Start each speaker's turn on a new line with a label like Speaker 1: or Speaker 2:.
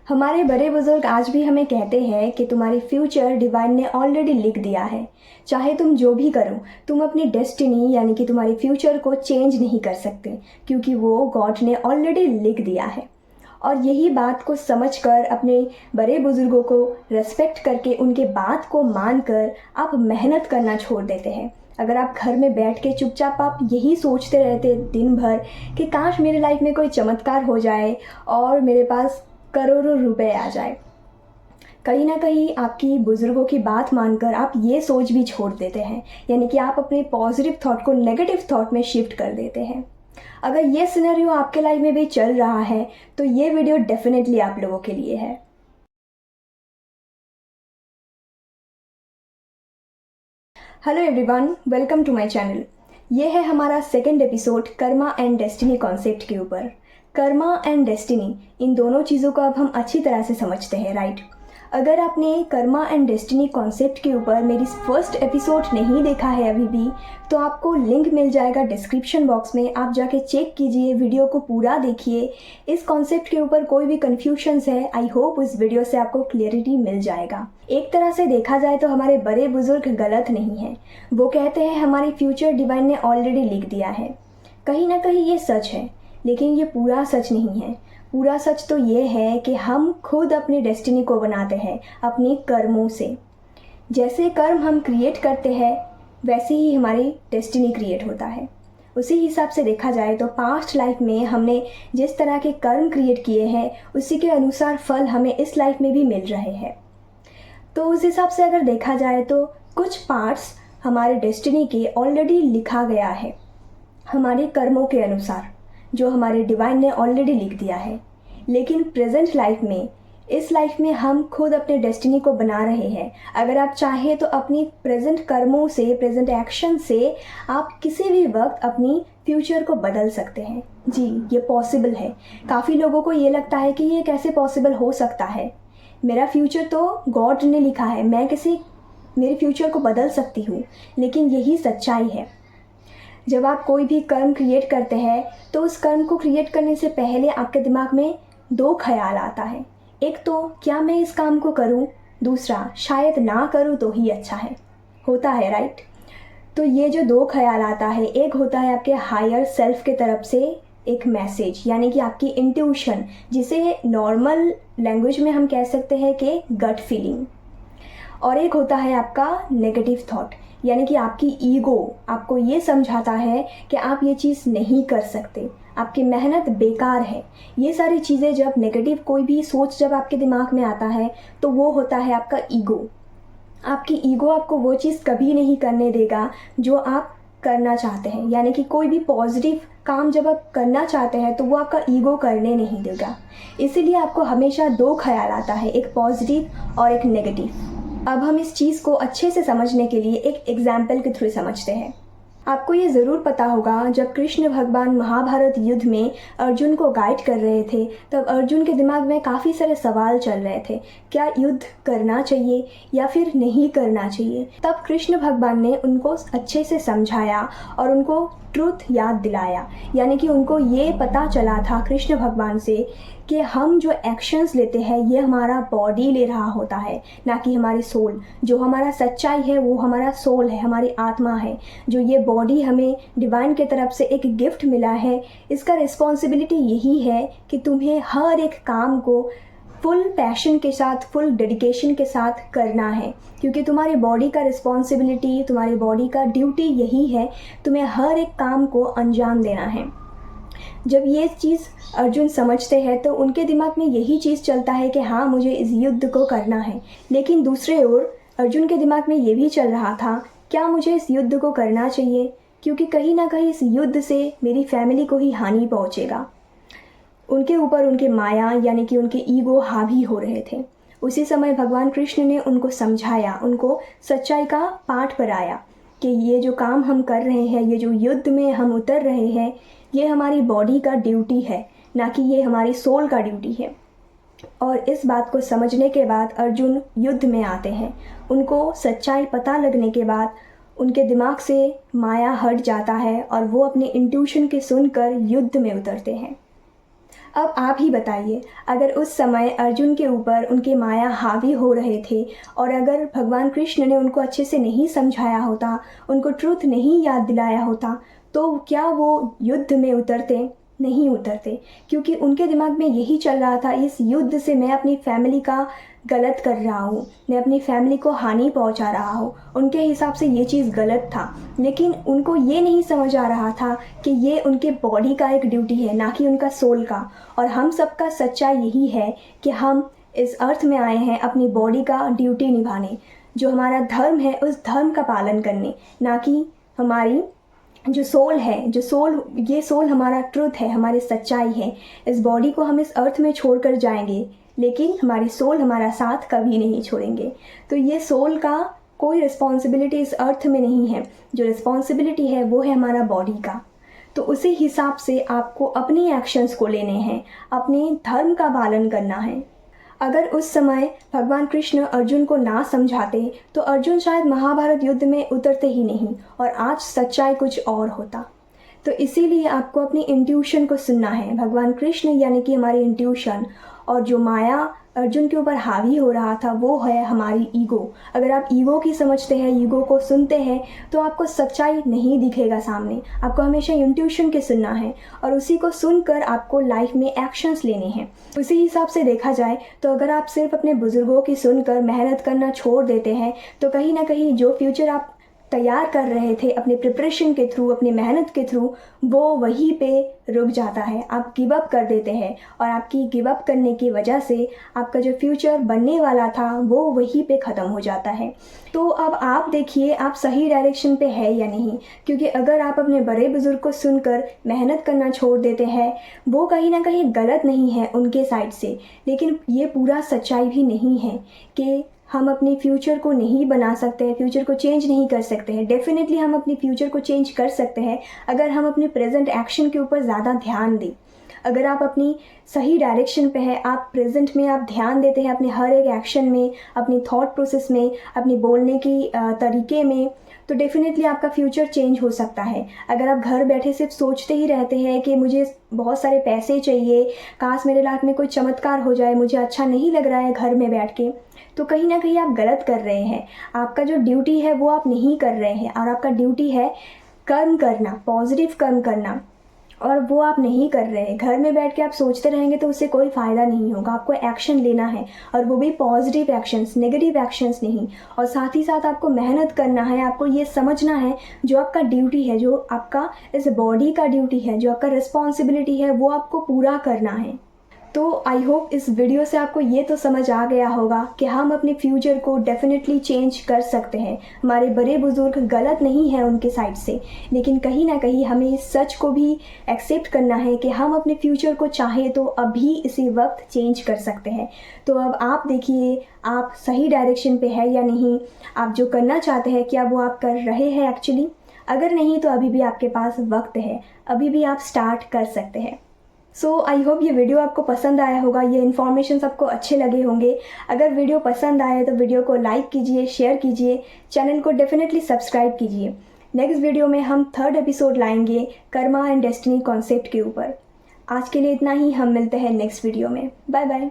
Speaker 1: हमारे बड़े बुजुर्ग आज भी हमें कहते हैं कि तुम्हारी फ्यूचर डिवाइन ने ऑलरेडी लिख दिया है। चाहे तुम जो भी करो, तुम अपनी डेस्टिनी यानी कि तुम्हारी फ्यूचर को चेंज नहीं कर सकते, क्योंकि वो गॉड ने ऑलरेडी लिख दिया है। और यही बात को समझकर, अपने बड़े बुजुर्गों को रेस्पेक्ट करके, उनके बात को मानकर आप मेहनत करना छोड़ देते हैं। अगर आप घर में बैठ के चुपचाप आप यही सोचते रहते दिन भर कि काश मेरी लाइफ में कोई चमत्कार हो जाए और मेरे पास करोड़ों रुपए आ जाए, कहीं ना कहीं आपकी बुजुर्गों की बात मानकर आप ये सोच भी छोड़ देते हैं, यानी कि आप अपने पॉजिटिव थॉट को नेगेटिव थॉट में शिफ्ट कर देते हैं। अगर ये सिनेरियो आपके लाइफ में भी चल रहा है तो ये वीडियो डेफिनेटली आप लोगों के लिए है। Hello everyone, welcome to my channel. ये है हमारा second episode karma and destiny concept के ऊपर। कर्मा एंड डेस्टिनी, इन दोनों चीज़ों को अब हम अच्छी तरह से समझते हैं, राइट? अगर आपने कर्मा एंड डेस्टिनी कॉन्सेप्ट के ऊपर मेरी फर्स्ट एपिसोड नहीं देखा है अभी भी, तो आपको लिंक मिल जाएगा डिस्क्रिप्शन बॉक्स में। आप जाके चेक कीजिए, वीडियो को पूरा देखिए। इस कॉन्सेप्ट के ऊपर कोई भी कन्फ्यूजन्स है, आई होप उस वीडियो से आपको क्लियरिटी मिल जाएगा। एक तरह से देखा जाए तो हमारे बड़े बुजुर्ग गलत नहीं हैं। वो कहते हैं हमारी फ्यूचर डिवाइन ने ऑलरेडी लिख दिया है। कहीं ना कहीं ये सच है, लेकिन ये पूरा सच नहीं है। पूरा सच तो ये है कि हम खुद अपनी डेस्टिनी को बनाते हैं अपने कर्मों से। जैसे कर्म हम क्रिएट करते हैं, वैसे ही हमारी डेस्टिनी क्रिएट होता है। उसी हिसाब से देखा जाए तो पास्ट लाइफ में हमने जिस तरह के कर्म क्रिएट किए हैं, उसी के अनुसार फल हमें इस लाइफ में भी मिल रहे हैं। तो उस हिसाब से अगर देखा जाए तो कुछ पार्ट्स हमारे डेस्टिनी के ऑलरेडी लिखा गया है हमारे कर्मों के अनुसार, जो हमारे डिवाइन ने ऑलरेडी लिख दिया है। लेकिन प्रेजेंट लाइफ में, इस लाइफ में हम खुद अपने डेस्टिनी को बना रहे हैं। अगर आप चाहें तो अपनी प्रेजेंट कर्मों से, प्रेजेंट एक्शन से आप किसी भी वक्त अपनी फ्यूचर को बदल सकते हैं। जी, ये पॉसिबल है। काफ़ी लोगों को ये लगता है कि ये कैसे पॉसिबल हो सकता है, मेरा फ्यूचर तो गॉड ने लिखा है, मैं मेरे फ्यूचर को बदल सकती हूँ। लेकिन यही सच्चाई है। जब आप कोई भी कर्म क्रिएट करते हैं तो उस कर्म को क्रिएट करने से पहले आपके दिमाग में दो ख्याल आता है। एक तो क्या मैं इस काम को करूं, दूसरा शायद ना करूं तो ही अच्छा है, होता है, राइट? तो ये जो दो ख्याल आता है, एक होता है आपके हायर सेल्फ के तरफ से एक मैसेज, यानी कि आपकी इंट्यूशन, जिसे नॉर्मल लैंग्वेज में हम कह सकते हैं कि गट फीलिंग। और एक होता है आपका नेगेटिव थॉट, यानी कि आपकी ईगो आपको ये समझाता है कि आप ये चीज़ नहीं कर सकते, आपकी मेहनत बेकार है। ये सारी चीज़ें, जब नेगेटिव कोई भी सोच जब आपके दिमाग में आता है, तो वो होता है आपका ईगो। आपकी ईगो आपको वो चीज़ कभी नहीं करने देगा जो आप करना चाहते हैं। यानी कि कोई भी पॉजिटिव काम जब आप करना चाहते हैं तो वो आपका ईगो करने नहीं देगा। इसीलिए आपको हमेशा दो ख्याल आता है, एक पॉजिटिव और एक नेगेटिव। अब हम इस चीज़ को अच्छे से समझने के लिए एक एग्जाम्पल के थ्रू समझते हैं। आपको ये ज़रूर पता होगा, जब कृष्ण भगवान महाभारत युद्ध में अर्जुन को गाइड कर रहे थे, तब अर्जुन के दिमाग में काफ़ी सारे सवाल चल रहे थे। क्या युद्ध करना चाहिए या फिर नहीं करना चाहिए? तब कृष्ण भगवान ने उनको अच्छे से समझाया और उनको ट्रूथ याद दिलाया। यानी कि उनको ये पता चला था कृष्ण भगवान से कि हम जो एक्शंस लेते हैं ये हमारा बॉडी ले रहा होता है, ना कि हमारी सोल। जो हमारा सच्चाई है वो हमारा सोल है, हमारी आत्मा है। जो ये बॉडी हमें डिवाइन की तरफ से एक गिफ्ट मिला है, इसका रिस्पॉन्सिबिलिटी यही है कि तुम्हें हर एक काम को फुल पैशन के साथ, फुल डेडिकेशन के साथ करना है। क्योंकि तुम्हारी बॉडी का रिस्पॉन्सिबिलिटी, तुम्हारी बॉडी का ड्यूटी यही है, तुम्हें हर एक काम को अंजाम देना है। जब ये चीज़ अर्जुन समझते हैं तो उनके दिमाग में यही चीज़ चलता है कि हाँ, मुझे इस युद्ध को करना है। लेकिन दूसरे ओर अर्जुन के दिमाग में ये भी चल रहा था, क्या मुझे इस युद्ध को करना चाहिए? क्योंकि कहीं ना कहीं इस युद्ध से मेरी फैमिली को ही हानि पहुँचेगा। उनके ऊपर उनके माया यानी कि उनके ईगो हावी हो रहे थे। उसी समय भगवान कृष्ण ने उनको समझाया, उनको सच्चाई का पाठ पढ़ाया कि ये जो काम हम कर रहे हैं, ये जो युद्ध में हम उतर रहे हैं, ये हमारी बॉडी का ड्यूटी है, ना कि ये हमारी सोल का ड्यूटी है। और इस बात को समझने के बाद अर्जुन युद्ध में आते हैं। उनको सच्चाई पता लगने के बाद उनके दिमाग से माया हट जाता है और वो अपने इंट्यूशन के सुनकर युद्ध में उतरते हैं। अब आप ही बताइए, अगर उस समय अर्जुन के ऊपर उनके माया हावी हो रहे थे और अगर भगवान कृष्ण ने उनको अच्छे से नहीं समझाया होता, उनको ट्रूथ नहीं याद दिलाया होता, तो क्या वो युद्ध में उतरते? नहीं उतरते, क्योंकि उनके दिमाग में यही चल रहा था, इस युद्ध से मैं अपनी फैमिली का गलत कर रहा हूँ, मैं अपनी फैमिली को हानि पहुँचा रहा हूँ। उनके हिसाब से ये चीज़ गलत था, लेकिन उनको ये नहीं समझ आ रहा था कि ये उनके बॉडी का एक ड्यूटी है, ना कि उनका सोल का। और हम सबका सच्चाई यही है कि हम इस अर्थ में आए हैं अपनी बॉडी का ड्यूटी निभाने, जो हमारा धर्म है उस धर्म का पालन करने, ना कि हमारी जो सोल है, ये सोल हमारा ट्रुथ है, हमारी सच्चाई है। इस बॉडी को हम इस अर्थ में छोड़कर जाएंगे, लेकिन हमारी सोल हमारा साथ कभी नहीं छोड़ेंगे। तो ये सोल का कोई रिस्पॉन्सिबिलिटी इस अर्थ में नहीं है, जो रिस्पॉन्सिबिलिटी है वो है हमारा बॉडी का। तो उसी हिसाब से आपको अपनी एक्शंस को लेने हैं, अपने धर्म का पालन करना है। अगर उस समय भगवान कृष्ण अर्जुन को ना समझाते तो अर्जुन शायद महाभारत युद्ध में उतरते ही नहीं और आज सच्चाई कुछ और होता। तो इसीलिए आपको अपनी इंट्यूशन को सुनना है। भगवान कृष्ण यानी कि हमारी इंट्यूशन, और जो माया अर्जुन के ऊपर हावी हो रहा था वो है हमारी ईगो। अगर आप ईगो की समझते हैं, ईगो को सुनते हैं, तो आपको सच्चाई नहीं दिखेगा सामने। आपको हमेशा इंट्यूशन के सुनना है और उसी को सुनकर आपको लाइफ में एक्शंस लेने हैं। उसी हिसाब से देखा जाए तो अगर आप सिर्फ अपने बुजुर्गों की सुनकर मेहनत करना छोड़ देते हैं तो कहीं ना कहीं जो फ्यूचर आप तैयार कर रहे थे अपने प्रिपरेशन के थ्रू, अपनी मेहनत के थ्रू, वो वहीं पे रुक जाता है। आप गिव अप कर देते हैं और आपकी गिव अप करने की वजह से आपका जो फ्यूचर बनने वाला था वो वहीं पे ख़त्म हो जाता है। तो अब आप देखिए आप सही डायरेक्शन पे है या नहीं, क्योंकि अगर आप अपने बड़े बुजुर्ग को सुनकर मेहनत करना छोड़ देते हैं, वो कहीं ना कहीं गलत नहीं है उनके साइड से, लेकिन ये पूरा सच्चाई भी नहीं है कि हम अपने फ्यूचर को नहीं बना सकते हैं, फ्यूचर को चेंज नहीं कर सकते हैं। डेफिनेटली हम अपने फ्यूचर को चेंज कर सकते हैं अगर हम अपने प्रेजेंट एक्शन के ऊपर ज़्यादा ध्यान दें। अगर आप अपनी सही डायरेक्शन पे है, आप प्रेजेंट में आप ध्यान देते हैं अपने हर एक एक्शन में, अपनी थॉट प्रोसेस में, अपनी बोलने की तरीके में, तो डेफिनेटली आपका फ्यूचर चेंज हो सकता है। अगर आप घर बैठे सिर्फ सोचते ही रहते हैं कि मुझे बहुत सारे पैसे चाहिए, काश मेरे लाइफ में कोई चमत्कार हो जाए, मुझे अच्छा नहीं लग रहा है घर में बैठ के, तो कहीं ना कहीं आप गलत कर रहे हैं। आपका जो ड्यूटी है वो आप नहीं कर रहे हैं, और आपका ड्यूटी है कर्म करना, पॉजिटिव कर्म करना, और वो आप नहीं कर रहे हैं। घर में बैठ के आप सोचते रहेंगे तो उससे कोई फ़ायदा नहीं होगा। आपको एक्शन लेना है, और वो भी पॉजिटिव एक्शंस, नेगेटिव एक्शंस नहीं। और साथ ही साथ आपको मेहनत करना है। आपको ये समझना है जो आपका ड्यूटी है, जो आपका इस बॉडी का ड्यूटी है, जो आपका रिस्पॉन्सिबिलिटी है, वो आपको पूरा करना है। तो आई होप इस वीडियो से आपको ये तो समझ आ गया होगा कि हम अपने फ्यूचर को डेफिनेटली चेंज कर सकते हैं। हमारे बड़े बुजुर्ग गलत नहीं हैं उनके साइड से, लेकिन कहीं ना कहीं हमें इस सच को भी एक्सेप्ट करना है कि हम अपने फ्यूचर को चाहें तो अभी इसी वक्त चेंज कर सकते हैं। तो अब आप देखिए आप सही डायरेक्शन पे है या नहीं, आप जो करना चाहते हैं क्या वो आप कर रहे हैं एक्चुअली। अगर नहीं तो अभी भी आपके पास वक्त है, अभी भी आप स्टार्ट कर सकते हैं। सो आई होप ये वीडियो आपको पसंद आया होगा, ये इन्फॉर्मेशन आपको अच्छे लगे होंगे। अगर वीडियो पसंद आए तो वीडियो को लाइक कीजिए, शेयर कीजिए, चैनल को डेफिनेटली सब्सक्राइब कीजिए। नेक्स्ट वीडियो में हम 3rd एपिसोड लाएंगे कर्मा एंड डेस्टिनी कॉन्सेप्ट के ऊपर। आज के लिए इतना ही, हम मिलते हैं नेक्स्ट वीडियो में। Bye bye.